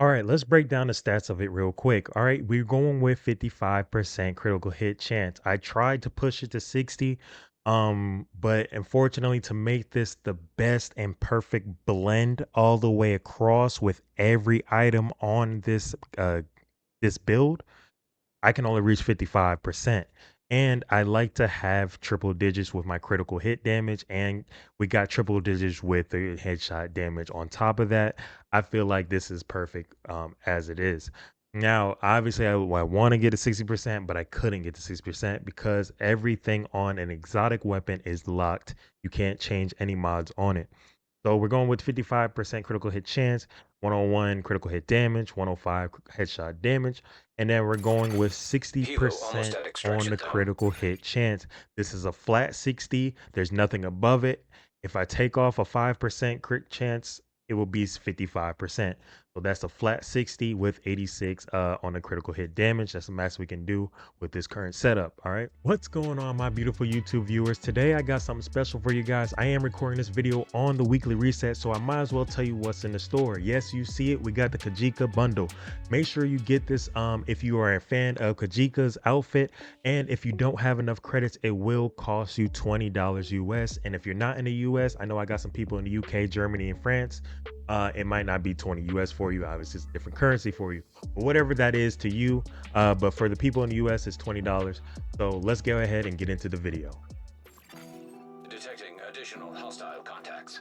All right, let's break down the stats of it real quick. All right, we're going with 55% critical hit chance. I tried to push it to 60, but unfortunately, to make this the best and perfect blend all the way across with every item on this build, I can only reach 55%. And I like to have triple digits with my critical hit damage. And we got triple digits with the headshot damage. On top of that, I feel like this is perfect as it is. Now, obviously, I want to get to 60%, but I couldn't get to 60% because everything on an exotic weapon is locked. You can't change any mods on it. So we're going with 55% critical hit chance, 101 critical hit damage, 105 headshot damage, and then we're going with Helo almost 60% at on extraction the zone. critical hit chance. This is a flat 60. There's nothing above it. If I take off a 5% crit chance, it will be 55%. So that's a flat 60 with 86 on the critical hit damage. That's the max we can do with this current setup. All right. What's going on, my beautiful YouTube viewers? Today I got something special for you guys. I am recording this video on the weekly reset, so I might as well tell you what's in the store. Yes, you see it. We got the Kajika bundle. Make sure you get this if you are a fan of Kajika's outfit. And if you don't have enough credits, it will cost you $20 US. And if you're not in the US, I know I got some people in the UK, Germany, and France. It might not be 20 US for you. Obviously, it's a different currency for you. But whatever that is to you, but for the people in the US, it's $20. So let's go ahead and get into the video. Detecting additional hostile contacts.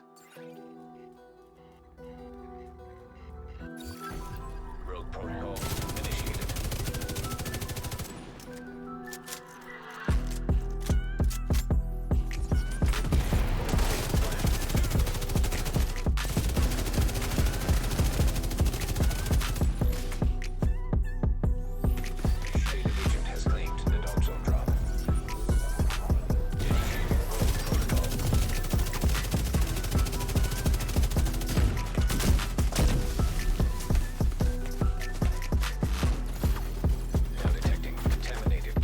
Rogue protocol initiated. Data agent has claimed the dog zone drop. Initiating rogue protocol. Now detecting contaminated.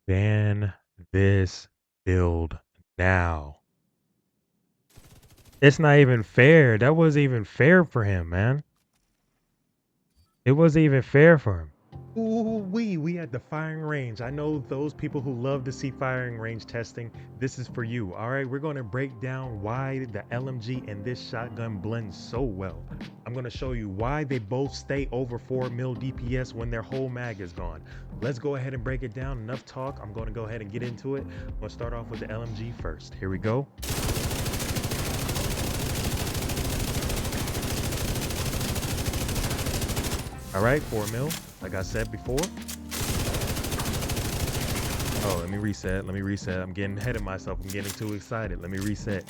Ban this build now. It's not even fair. That wasn't even fair for him, man. It wasn't even fair for him. Ooh, we at the firing range. I know those people who love to see firing range testing. This is for you. All right, we're going to break down why the LMG and this shotgun blend so well. I'm going to show you why they both stay over 4 mil DPS when their whole mag is gone. Let's go ahead and break it down. Enough talk. I'm going to go ahead and get into it. I'm going to start off with the LMG first. Here we go. All right, 4 mil, like I said before. Oh, let me reset. I'm getting ahead of myself. I'm getting too excited. Let me reset.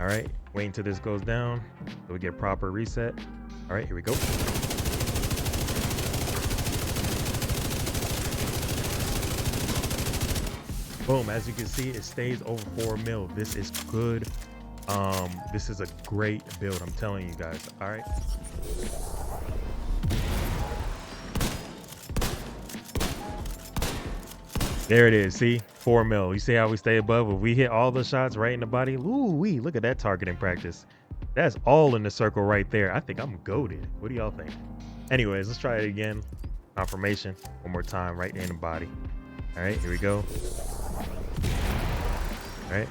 All right, wait until this goes down so we get proper reset. All right, here we go. Boom, as you can see, it stays over 4 mil. This is good. This is a great build, I'm telling you guys. All right. There it is. See, 4 mil. You see how we stay above? If we hit all the shots right in the body, ooh wee, look at that targeting practice. That's all in the circle right there. I think I'm goated. What do y'all think? Anyways, let's try it again. Confirmation one more time, right in the body. All right, here we go. All right.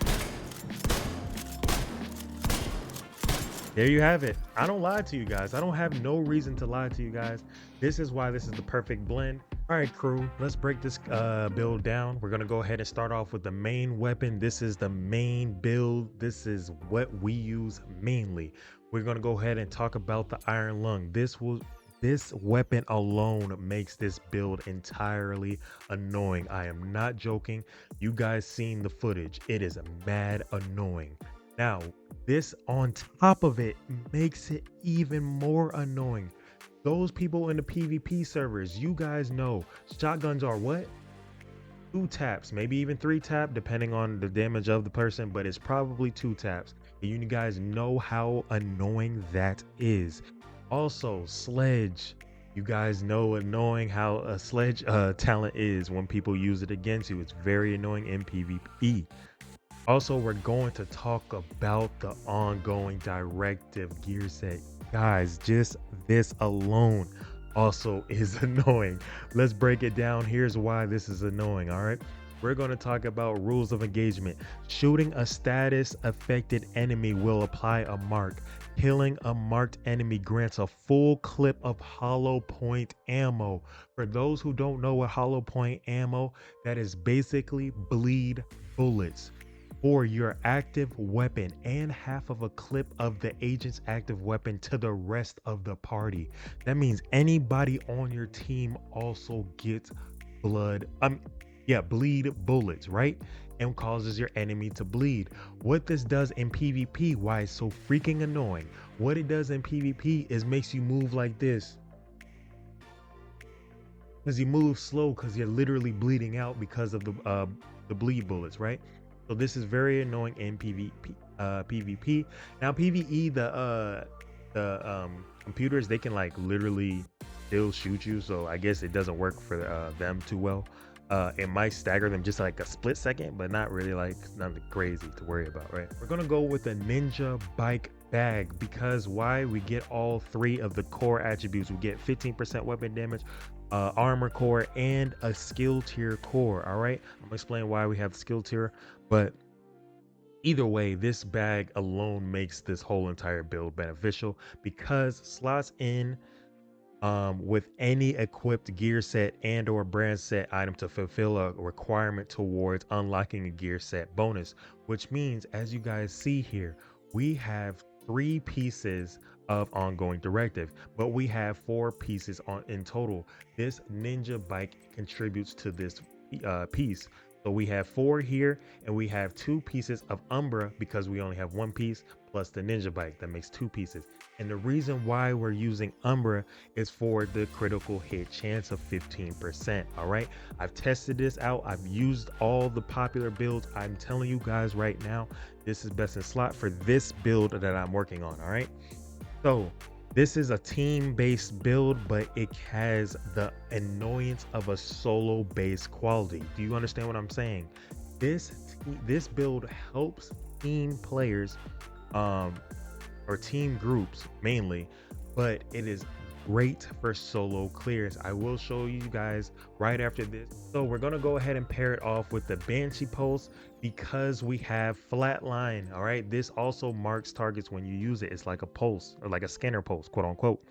There you have it. I don't lie to you guys. I don't have no reason to lie to you guys. This is why this is the perfect blend. All right, crew, let's break this build down. We're gonna go ahead and start off with the main weapon. This is the main build. This is what we use mainly. We're gonna go ahead and talk about the Iron Lung. This weapon alone makes this build entirely annoying. I am not joking. You guys seen the footage. It is mad annoying. Now, this on top of it makes it even more annoying. Those people in the PvP servers, you guys know shotguns are what? 2 taps, maybe even 3 tap, depending on the damage of the person, but it's probably 2 taps. And you guys know how annoying that is. Also, sledge. You guys know annoying how a sledge talent is when people use it against you. It's very annoying in PvE. Also, we're going to talk about the ongoing directive gear set. Guys, just this alone also is annoying. Let's break it down. Here's why this is annoying, all right? We're going to talk about rules of engagement. Shooting a status affected enemy will apply a mark. Killing a marked enemy grants a full clip of hollow point ammo. For those who don't know what hollow point ammo, that is basically bleed bullets for your active weapon and half of a clip of the agent's active weapon to the rest of the party. That means anybody on your team also gets blood. Bleed bullets, right? And causes your enemy to bleed. What this does in PvP, why it's so freaking annoying, what it does in PvP is makes you move like this. Because you move slow because you're literally bleeding out because of the bleed bullets, right? So this is very annoying in PvP. Now PvE, the computers, they can like literally still shoot you. So I guess it doesn't work for them too well. It might stagger them just like a split second, but not really like nothing crazy to worry about, right? We're gonna go with a ninja bike bag because why? We get all 3 of the core attributes. We get 15% weapon damage, armor core, and a skill tier core. All right, I'm gonna explain why we have skill tier, but either way, this bag alone makes this whole entire build beneficial because slots in with any equipped gear set and or brand set item to fulfill a requirement towards unlocking a gear set bonus, which means as you guys see here, we have 3 pieces of ongoing directive, but we have 4 pieces on in total. This ninja bike contributes to this piece. So we have 4 here and we have 2 pieces of Umbra because we only have 1 piece plus the ninja bike that makes 2 pieces. And the reason why we're using Umbra is for the critical hit chance of 15%. All right, I've tested this out. I've used all the popular builds. I'm telling you guys right now, this is best in slot for this build that I'm working on. All right, so this is a team-based build, but it has the annoyance of a solo-based quality. Do you understand what I'm saying? This build helps team players, or team groups mainly, but it is great for solo clears. I will show you guys right after this. So we're gonna go ahead and pair it off with the Banshee Pulse because we have flatline. All right, this also marks targets when you use it. It's like a pulse or like a scanner pulse, quote unquote,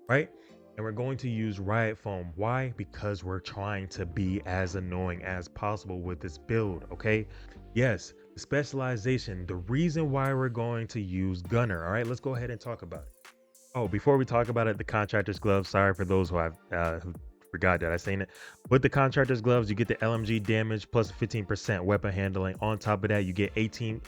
right? And we're going to use Riot Foam. Why? Because we're trying to be as annoying as possible with this build. Okay, yes, the specialization, the reason why we're going to use Gunner. All right, let's go ahead and talk about it. Oh, before we talk about it, the contractor's gloves. Sorry for those who forgot that I seen it. With the contractor's gloves, you get the LMG damage plus 15% weapon handling. On top of that, you get 18.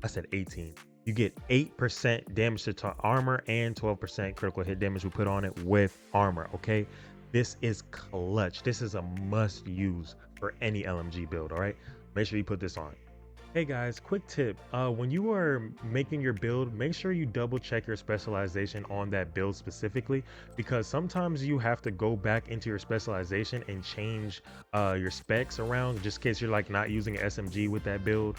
I said 18. You get 8% damage to armor and 12% critical hit damage we put on it with armor. Okay, this is clutch. This is a must use for any LMG build. All right, make sure you put this on. Hey guys, quick tip. When you are making your build, make sure you double check your specialization on that build specifically, because sometimes you have to go back into your specialization and change your specs around just in case you're like not using an SMG with that build.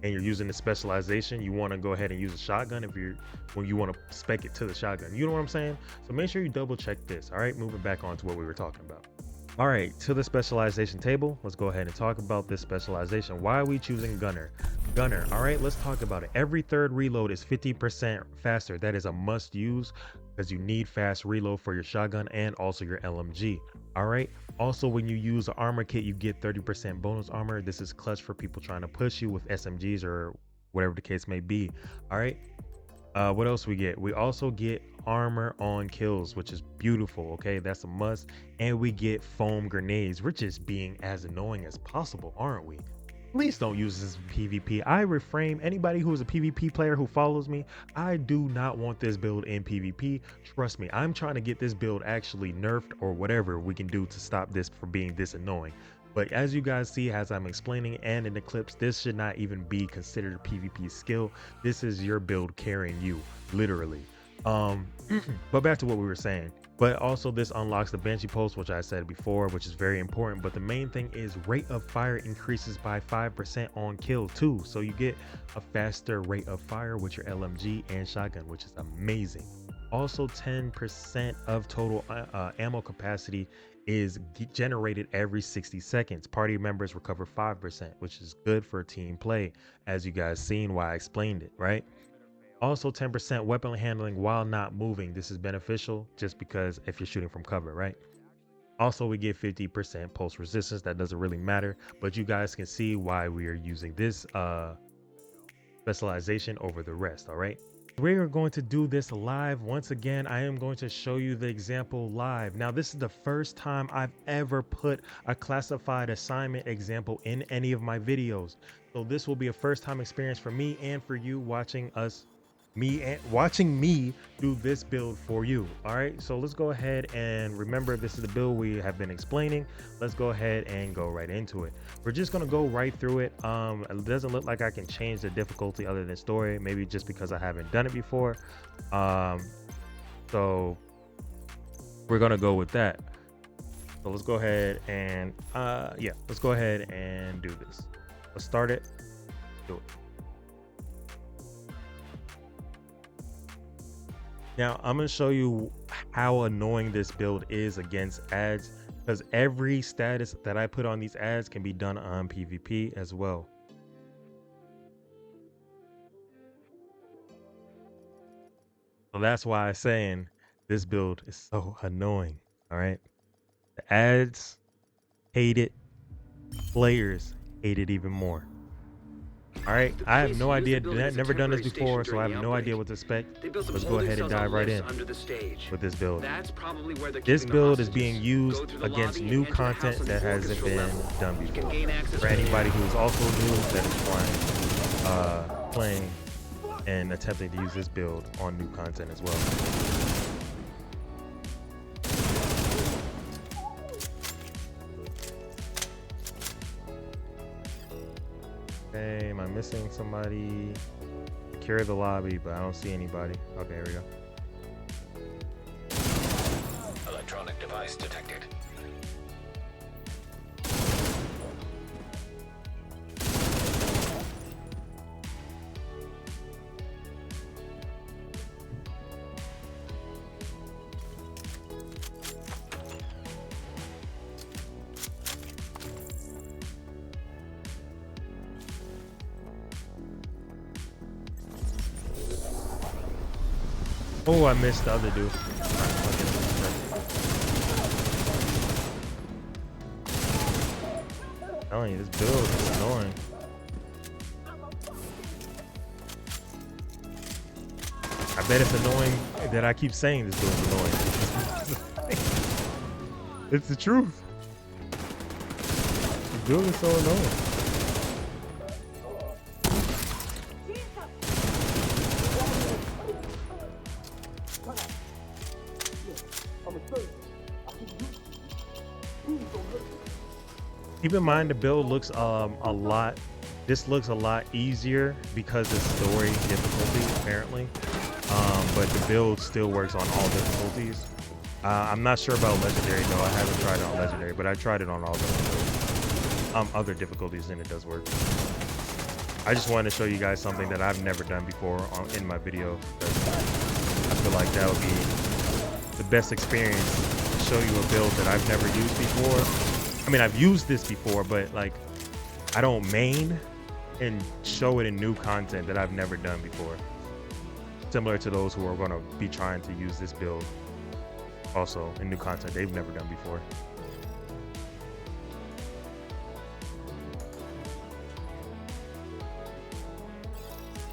And you're using the specialization, you want to go ahead and use a shotgun when you want to spec it to the shotgun. You know what I'm saying? So make sure you double check this. All right, moving back on to what we were talking about. All right, to the specialization table. Let's go ahead and talk about this specialization. Why are we choosing Gunner? Gunner, all right, let's talk about it. Every third reload is 50% faster. That is a must use because you need fast reload for your shotgun and also your LMG. All right, also when you use the armor kit, you get 30% bonus armor. This is clutch for people trying to push you with SMGs or whatever the case may be. All right, what else we get? We also get armor on kills, which is beautiful. Okay, that's a must. And we get foam grenades. We're just being as annoying as possible, aren't we? Please don't use this in PvP. I refrain anybody who is a PvP player who follows me. I do not want this build in PvP. Trust me, I'm trying to get this build actually nerfed or whatever we can do to stop this from being this annoying. But as you guys see, as I'm explaining and in the clips, this should not even be considered a PvP skill. This is your build carrying you, literally. But back to what we were saying. But also this unlocks the Banshee Pulse, which I said before, which is very important. But the main thing is rate of fire increases by 5% on kill too. So you get a faster rate of fire with your LMG and shotgun, which is amazing. Also 10% of total ammo capacity is generated every 60 seconds. Party members recover 5%, which is good for team play, as you guys seen why I explained it, right? Also 10% weapon handling while not moving. This is beneficial just because if you're shooting from cover, right? Also, we get 50% pulse resistance. That doesn't really matter, but you guys can see why we are using this specialization over the rest, all right? We are going to do this live. Once again, I am going to show you the example live. Now, this is the first time I've ever put a classified assignment example in any of my videos. So this will be a first time experience for me and for you watching me do this build for you. All right, so let's go ahead and remember this is the build we have been explaining. Let's go ahead and go right into it. We're just gonna go right through it. It doesn't look like I can change the difficulty other than story, maybe just because I haven't done it before. So we're gonna go with that. So let's go ahead and yeah, let's go ahead and do this. Let's start it. Do it. Now, I'm going to show you how annoying this build is against ads, because every status that I put on these ads can be done on PvP as well. So that's why I'm saying this build is so annoying. All right. The ads hate it. Players hate it even more. All right, I have no idea. Never done this before, so I have no idea what to expect. Let's go ahead and dive right in with this build. This build is being used against new content that hasn't been done before. For anybody who is also new that is playing and attempting to use this build on new content as well. Okay, am I missing somebody? Secure the lobby, but I don't see anybody. Okay, here we go. Electronic device detected. Oh, I missed the other dude. I'm telling you, this build is annoying. I bet it's annoying that I keep saying this build is annoying. It's the truth. This build is so annoying. Keep in mind the build looks this looks a lot easier because of story difficulty apparently, but the build still works on all difficulties. I'm not sure about legendary though. I haven't tried it on legendary, but I tried it on all the other difficulties and it does work. I just wanted to show you guys something that I've never done before in my video. I feel like that would be the best experience to show you a build that I've never used before. I mean, I've used this before, but like I don't main and show it in new content that I've never done before. Similar to those who are going to be trying to use this build also in new content they've never done before.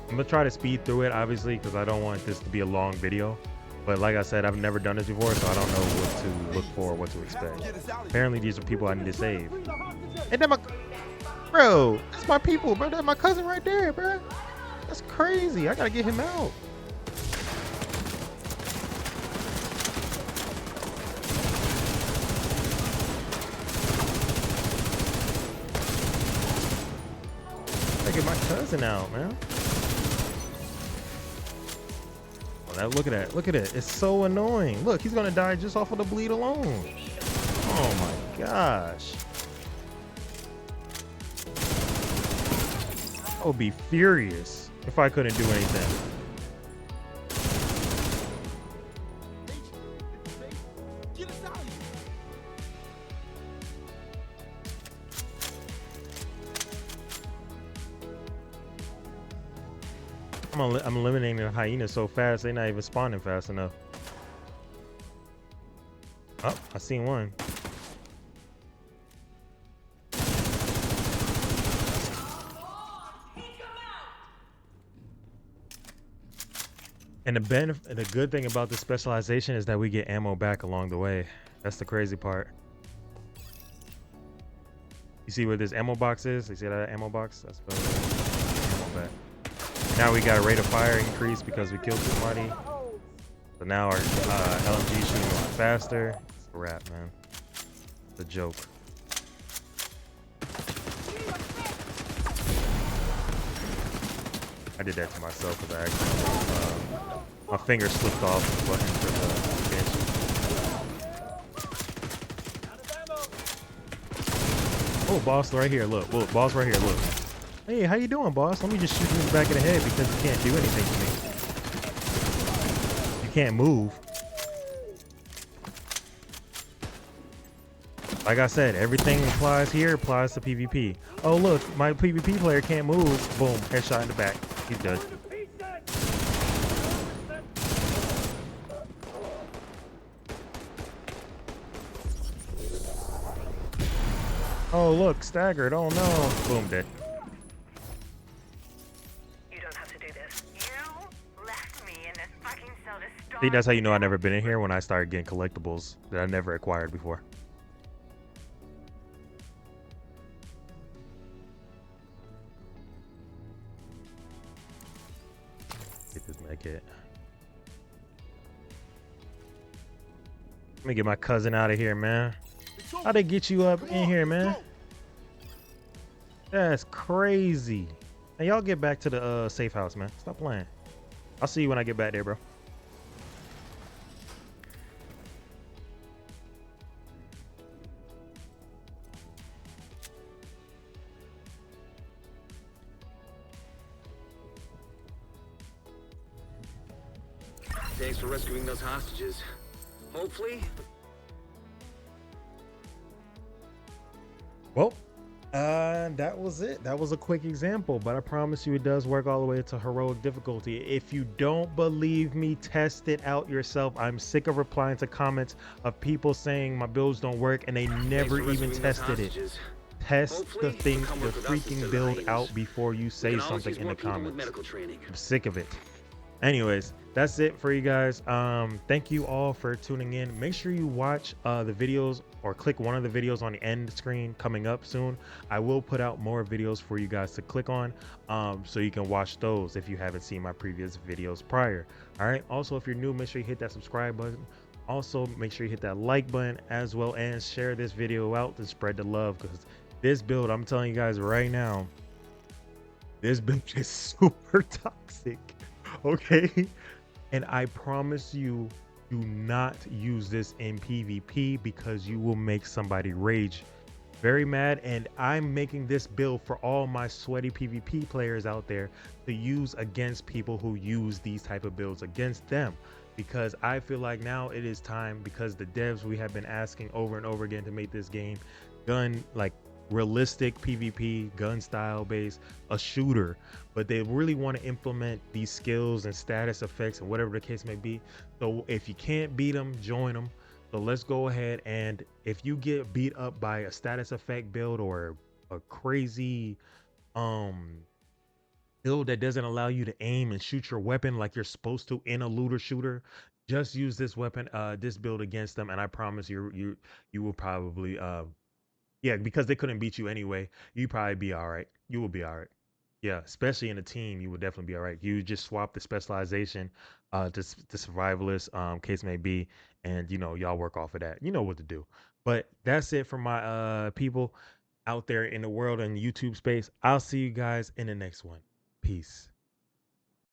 I'm going to try to speed through it, obviously, because I don't want this to be a long video. But like I said, I've never done this before, so I don't know what to look for, what to expect. Apparently, these are people I need to save. And then bro, that's my people, bro. That's my cousin right there, bro. That's crazy. I gotta get him out. cousin out, man. Oh, now look at that. Look at it. It's so annoying. Look, he's gonna die just off of the bleed alone. Oh my gosh. I would be furious if I couldn't do anything. I'm eliminating the hyenas so fast, they're not even spawning fast enough. Oh, I seen one. And the good thing about the specialization is that we get ammo back along the way. That's the crazy part. You see where this ammo box is? You see that ammo box? That's ammo back. Now we got a rate of fire increase because we killed somebody. So now our LMG shooting a lot faster. It's a wrap, man. It's a joke. I did that to myself because I actually my finger slipped off the button for the expansion. Oh, boss right here. Look, boss right here. Look. Hey, how you doing, boss? Let me just shoot you in the back of the head because you can't do anything to me. You can't move. Like I said, everything applies here applies to PvP. Oh, look, my PvP player can't move. Boom, headshot in the back. He's dead. Oh, look, staggered. Oh, no. Boom, dead. You don't have to do this. You left me in this fucking cell to starve. See, that's how you know I've never been in here when I started getting collectibles that I never acquired before. Get this med kit. Let me get my cousin out of here, man. How'd they get you up in here, man? That's crazy. Hey, y'all get back to the safe house, man. Stop playing. I'll see you when I get back there, bro. Thanks for rescuing those hostages. Hopefully. Well, that was it. That was a quick example, but I promise you it does work all the way to heroic difficulty. If you don't believe me, test it out yourself. I'm sick of replying to comments of people saying my builds don't work and they never even tested it. Test the thing, the freaking build out before you say something in the comments. I'm sick of it. Anyways, that's it for you guys. Thank you all for tuning in. Make sure you watch the videos or click one of the videos on the end screen coming up soon. I will put out more videos for you guys to click on, so you can watch those if you haven't seen my previous videos prior. All right, also if you're new, make sure you hit that subscribe button. Also make sure you hit that like button as well, and share this video out to spread the love, because this build, I'm telling you guys right now, this build is super toxic. Okay, and I promise you, do not use this in PvP because you will make somebody rage very mad. And I'm making this build for all my sweaty PvP players out there to use against people who use these type of builds against them, because I feel like now it is time, because the devs, we have been asking over and over again to make this game realistic PvP, gun style based, a shooter, but they really want to implement these skills and status effects and whatever the case may be. So if you can't beat them, join them. So let's go ahead, and if you get beat up by a status effect build or a crazy build that doesn't allow you to aim and shoot your weapon like you're supposed to in a looter shooter, just use this weapon, this build against them, and I promise you will probably yeah, because they couldn't beat you anyway. You probably be all right. You will be all right. Yeah, especially in a team, you would definitely be all right. You just swap the specialization to survivalist, case may be, and you know, y'all work off of that. You know what to do. But that's it for my people. out there in the world and YouTube space. I'll see you guys in the next one. Peace.